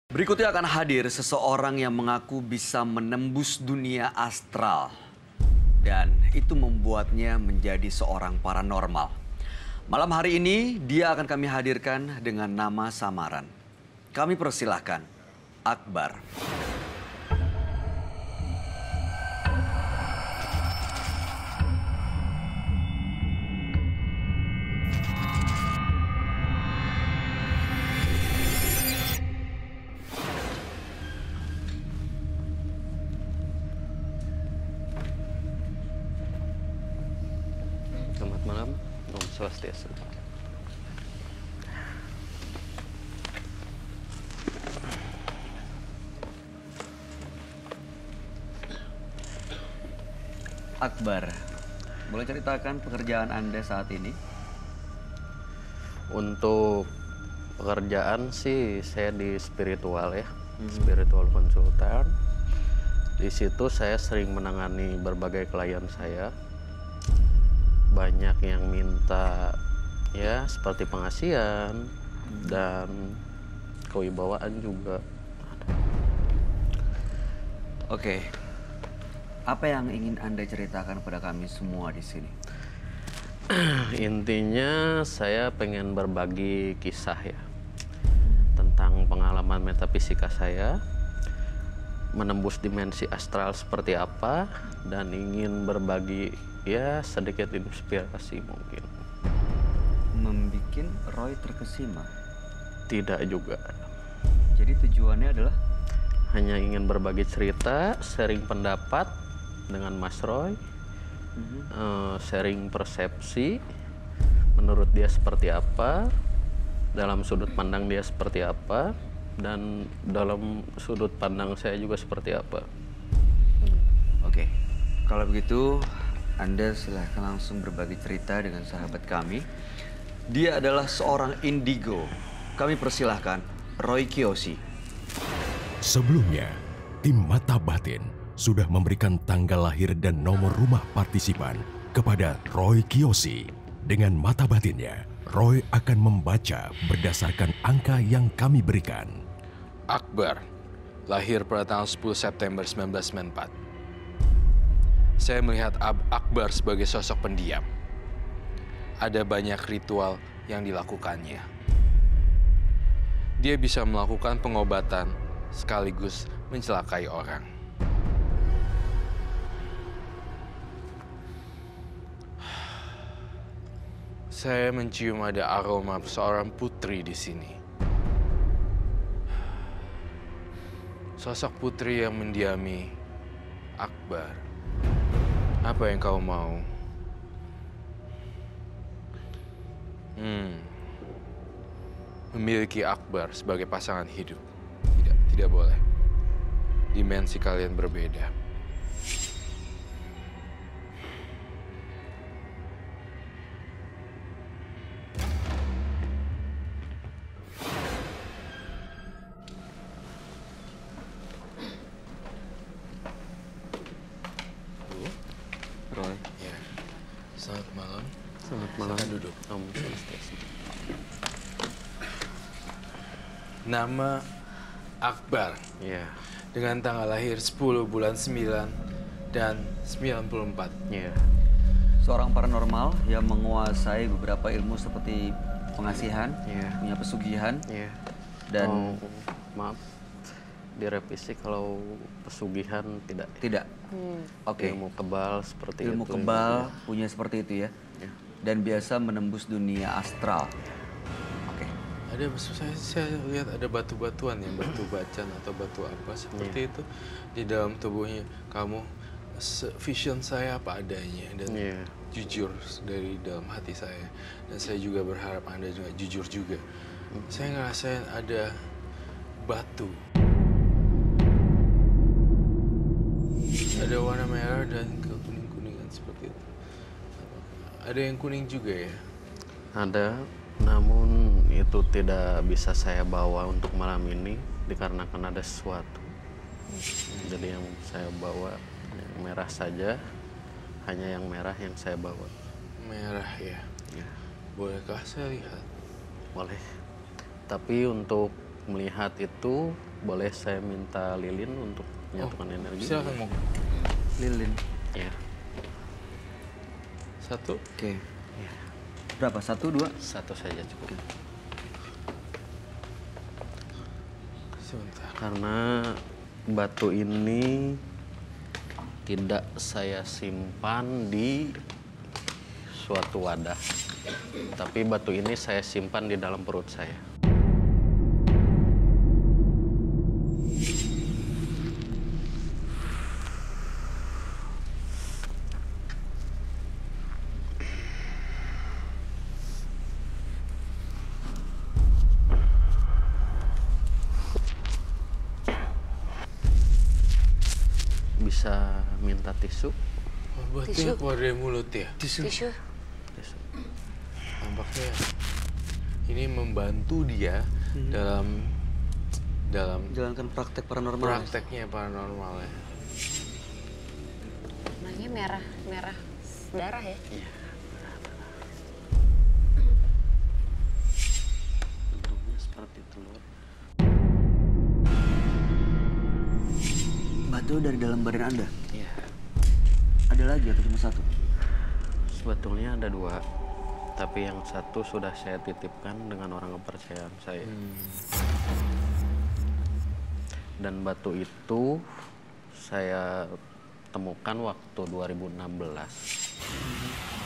Berikutnya akan hadir seseorang yang mengaku bisa menembus dunia astral. Dan itu membuatnya menjadi seorang paranormal. Malam hari ini dia akan kami hadirkan dengan nama samaran. Kami persilahkan Akbar. Selamat malam, Om Swastiastu. Akbar, boleh ceritakan pekerjaan Anda saat ini? Untuk pekerjaan sih saya di spiritual ya, spiritual consultant. Di situ saya sering menangani berbagai klien saya. Banyak yang minta ya seperti pengasihan dan kewibawaan juga. Oke. Apa yang ingin Anda ceritakan pada kami semua di sini? Intinya saya pengen berbagi kisah ya tentang pengalaman metafisika saya, menembus dimensi astral seperti apa, dan ingin berbagi ya sedikit inspirasi mungkin. Membikin Roy terkesima? Tidak juga. Jadi tujuannya adalah? Hanya ingin berbagi cerita, sharing pendapat dengan Mas Roy, sharing persepsi, menurut dia seperti apa, dalam sudut pandang dia seperti apa, dan dalam sudut pandang saya juga seperti apa. Oke, kalau begitu Anda silahkan langsung berbagi cerita dengan sahabat kami. Dia adalah seorang indigo. Kami persilahkan Roy Kiyoshi. Sebelumnya, tim Mata Batin sudah memberikan tanggal lahir dan nomor rumah partisipan kepada Roy Kiyoshi. Dengan mata batinnya, Roy akan membaca berdasarkan angka yang kami berikan. Akbar, lahir pada tanggal 10 September 1994. Saya melihat Akbar sebagai sosok pendiam. Ada banyak ritual yang dilakukannya. Dia bisa melakukan pengobatan sekaligus mencelakai orang. Saya mencium ada aroma seorang putri di sini. Sosok putri yang mendiami Akbar. Apa yang kau mau? Memiliki Akbar sebagai pasangan hidup. Tidak boleh. Dimensi kalian berbeda. Roy. Ya. Selamat malam. Selamat malam. Silakan duduk. Om Swastiastu. Nama Akbar. Ya, Dengan tanggal lahir 10 bulan 9 dan 94. ya. Seorang paranormal yang menguasai beberapa ilmu seperti pengasihan, punya pesugihan, dan maaf, direvisi kalau pesugihan tidak. tidak. Oke. Ilmu kebal seperti Ilmu itu. kebal punya seperti itu ya. Ya. Dan biasa menembus dunia astral. Oke. Ada, saya lihat ada batu-batuan yang batu bacan atau batu apa seperti itu di dalam tubuhnya. Kamu vision saya apa adanya dan jujur dari dalam hati saya. Dan saya juga berharap Anda juga jujur juga. Saya ngerasain ada batu. Ada warna merah dan kekuning-kuningan seperti itu. Ada yang kuning juga ya? Ada, namun itu tidak bisa saya bawa untuk malam ini dikarenakan ada sesuatu. Jadi yang saya bawa yang merah saja, hanya yang merah yang saya bawa. Merah ya. Ya, Bolehkah saya lihat? boleh. Tapi untuk melihat itu boleh saya minta lilin untuk menyatukan energi. Silakan mau. Lilin. Ya. Satu. Oke. Ya. Berapa? 1, 2? Satu saja cukup. Sebentar. Karena batu ini tidak saya simpan di suatu wadah, tapi batu ini saya simpan di dalam perut saya. Bisa minta tisu? Oh, batunya keluar dari mulut ya? Tisu. Tisu. Tampaknya ini membantu dia dalam Jalankan praktek paranormal. prakteknya paranormal ya. Warnanya merah darah ya. Iya. Bentuknya seperti telur. Batu dari dalam badan Anda? Iya. Ada lagi atau cuma satu? Sebetulnya ada dua, tapi yang satu sudah saya titipkan dengan orang kepercayaan saya. Dan batu itu saya temukan waktu 2016.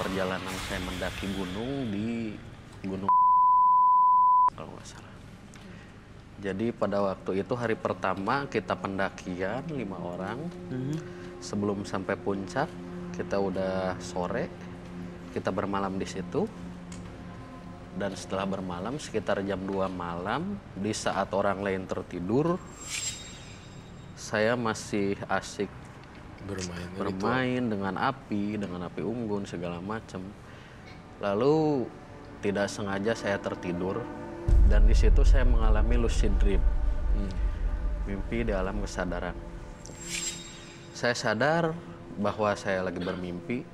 Perjalanan saya mendaki gunung di Gunung kalau nggak salah. Jadi pada waktu itu hari pertama kita pendakian 5 orang. Sebelum sampai puncak kita udah sore, kita bermalam di situ. Dan setelah bermalam sekitar jam 2 malam, di saat orang lain tertidur, saya masih asik bermain dengan api unggun segala macam. Lalu tidak sengaja saya tertidur dan di situ saya mengalami lucid dream, mimpi di alam kesadaran. Saya sadar bahwa saya lagi bermimpi,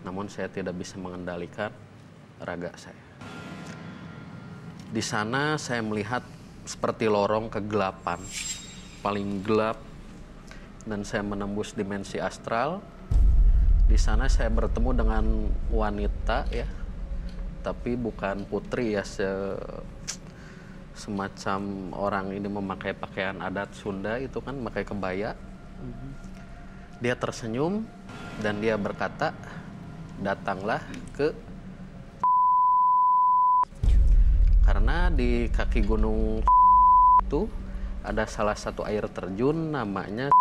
namun saya tidak bisa mengendalikan raga saya. Di sana saya melihat seperti lorong kegelapan, paling gelap, dan saya menembus dimensi astral. Di sana saya bertemu dengan wanita ya, tapi bukan putri ya, semacam orang ini memakai pakaian adat Sunda itu kan, memakai kebaya. Dia tersenyum dan dia berkata, datanglah ke, karena di kaki gunung itu ada salah satu air terjun namanya.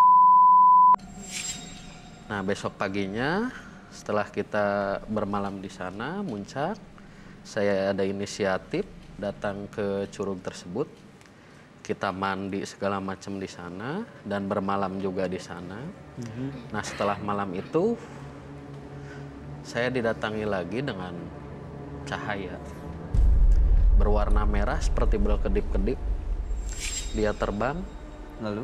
Nah, besok paginya setelah kita bermalam di sana, muncak, saya ada inisiatif datang ke curug tersebut. Kita mandi segala macam di sana dan bermalam juga di sana. Nah, setelah malam itu saya didatangi lagi dengan cahaya berwarna merah seperti berkedip-kedip. Dia terbang, Lalu?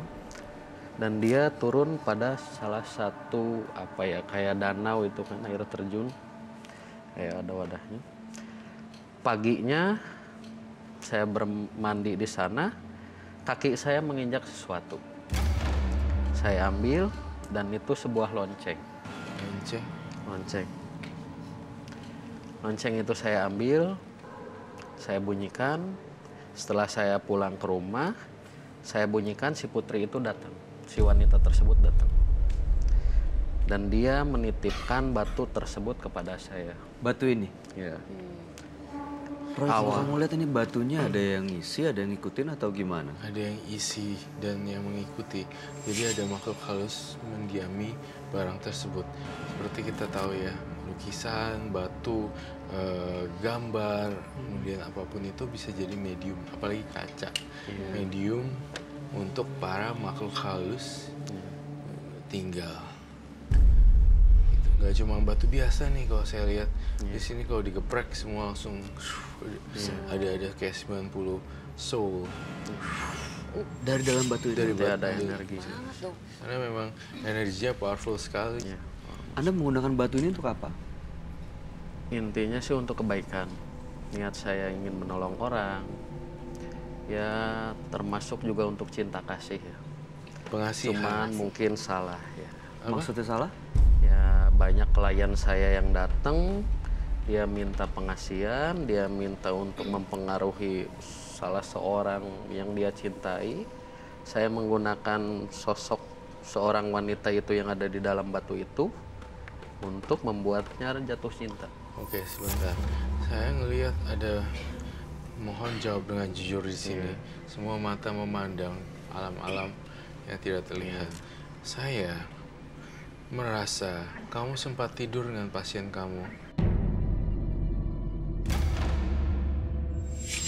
dan dia turun pada salah satu apa ya, kayak danau itu kan, air terjun, kayak ada wadahnya. Paginya saya bermandi di sana, kaki saya menginjak sesuatu. Saya ambil dan itu sebuah lonceng. Lonceng itu saya ambil, saya bunyikan. Setelah saya pulang ke rumah, saya bunyikan, si putri itu datang, si wanita tersebut datang. Dan dia menitipkan batu tersebut kepada saya. Batu ini? Ya. Roy, kalau kamu lihat ini batunya ada yang ngisi, ada yang ngikutin atau gimana? Ada yang isi dan yang mengikuti. Jadi ada makhluk halus mendiami barang tersebut. Seperti kita tahu ya, lukisan, batu, gambar, kemudian apapun itu bisa jadi medium. Apalagi kaca. Medium untuk para makhluk halus tinggal. Gak cuma batu biasa nih kalau saya lihat. Di sini kalau digeprek semua langsung ada kayak 90 soul. Dari dalam batu itu? Dari Dia batu. ada energi. Banget dong. Karena memang energinya powerful sekali. Ya. Anda menggunakan batu ini untuk apa? Intinya sih untuk kebaikan. Niat saya ingin menolong orang. Ya termasuk juga untuk cinta kasih ya. Pengasihan. Cuman mungkin salah ya. Maksudnya salah? Ya banyak klien saya yang datang, dia minta pengasihan, dia minta untuk mempengaruhi salah seorang yang dia cintai. Saya menggunakan sosok seorang wanita itu yang ada di dalam batu itu untuk membuatnya jatuh cinta. Oke, sebentar. Saya ngelihat ada, mohon jawab dengan jujur di sini. Semua mata memandang alam-alam yang tidak terlihat. Saya merasa kamu sempat tidur dengan pasien kamu.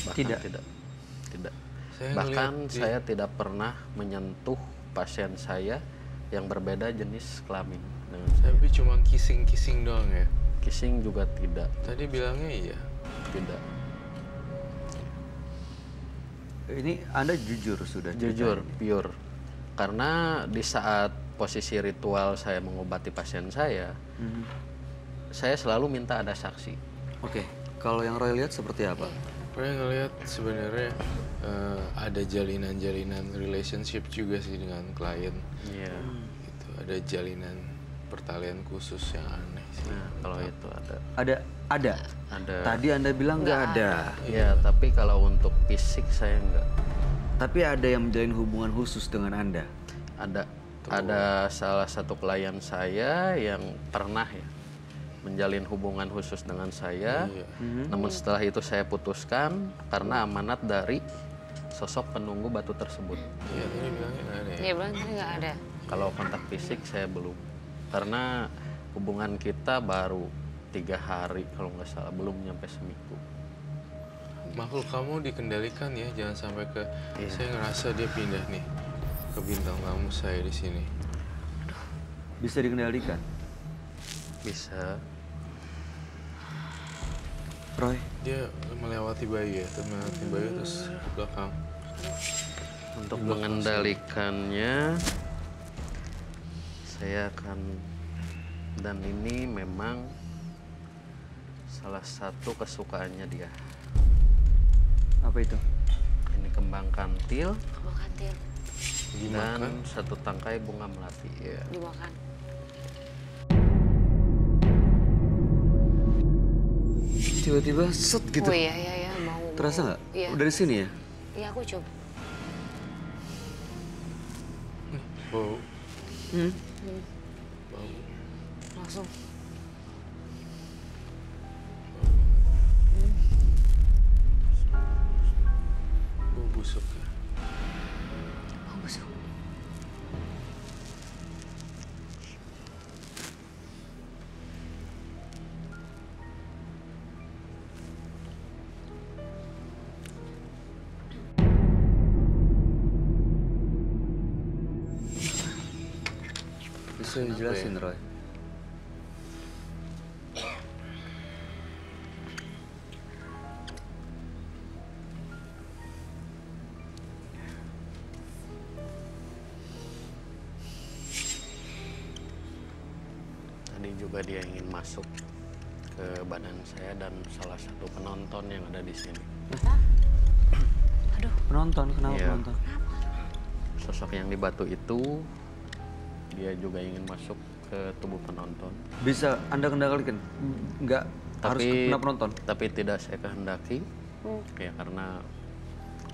Bahkan Tidak. tidak. Saya Bahkan ngelihat saya tidak pernah menyentuh pasien saya yang berbeda jenis kelamin dengan saya. Tapi cuma kissing-kissing doang ya? Kissing juga tidak. Tadi bilangnya iya. Tidak. Ini Anda jujur sudah? Jujur, ceritanya? pure. Karena di saat posisi ritual saya mengobati pasien saya, saya selalu minta ada saksi. Oke, kalau yang Roy lihat seperti apa? Saya ngelihat sebenarnya ada jalinan-jalinan relationship juga sih dengan klien. Iya. Gitu. Ada jalinan pertalian khusus yang aneh sih. Nah, kalau itu ada. Ada. Ada. Tadi Anda bilang nggak ada. Ya, tapi kalau untuk fisik saya enggak. Tapi ada yang menjalin hubungan khusus dengan Anda. Ada. Ada salah satu klien saya yang pernah ya menjalin hubungan khusus dengan saya. Iya. Namun setelah itu saya putuskan karena amanat dari sosok penunggu batu tersebut. Iya, tadi bilangnya nggak ada ya? Dia bilang tadi nggak ada. Kalau kontak fisik saya belum. Karena hubungan kita baru 3 hari kalau nggak salah, belum nyampe seminggu. Makhluk kamu dikendalikan ya, jangan sampai ke. Saya ngerasa dia pindah nih ke bintang tamu saya di sini. Bisa dikendalikan. Bisa. Roy, Dia melewati bayi ya, melewati bayi terus ke belakang. Untuk mengendalikannya saya akan, dan ini memang salah satu kesukaannya dia. apa itu? Ini kembang kantil Kembang kantil dan satu tangkai bunga melati. Ya. dimakan. Tiba-tiba set gitu. Oh iya iya iya mau. Terasa nggak? Iya. Dari sini ya? Iya aku coba. Bau. Hmm. Bau. Langsung. Bau busuk ya. Oh busuk. Bisa dijelasin, Roy? Tadi juga dia ingin masuk ke badan saya dan salah satu penonton yang ada di sini. Aduh. Penonton, kenapa Iya. penonton? Sosok yang di batu itu dia juga ingin masuk ke tubuh penonton. Bisa Anda kendalikan? Nggak harus kena penonton? Tapi tidak saya kehendaki, ya karena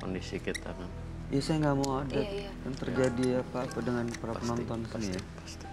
kondisi kita kan. Ya saya nggak mau ada Iya, iya. kan terjadi apa-apa dengan para Pasti, penonton pasti, sini ya. pasti.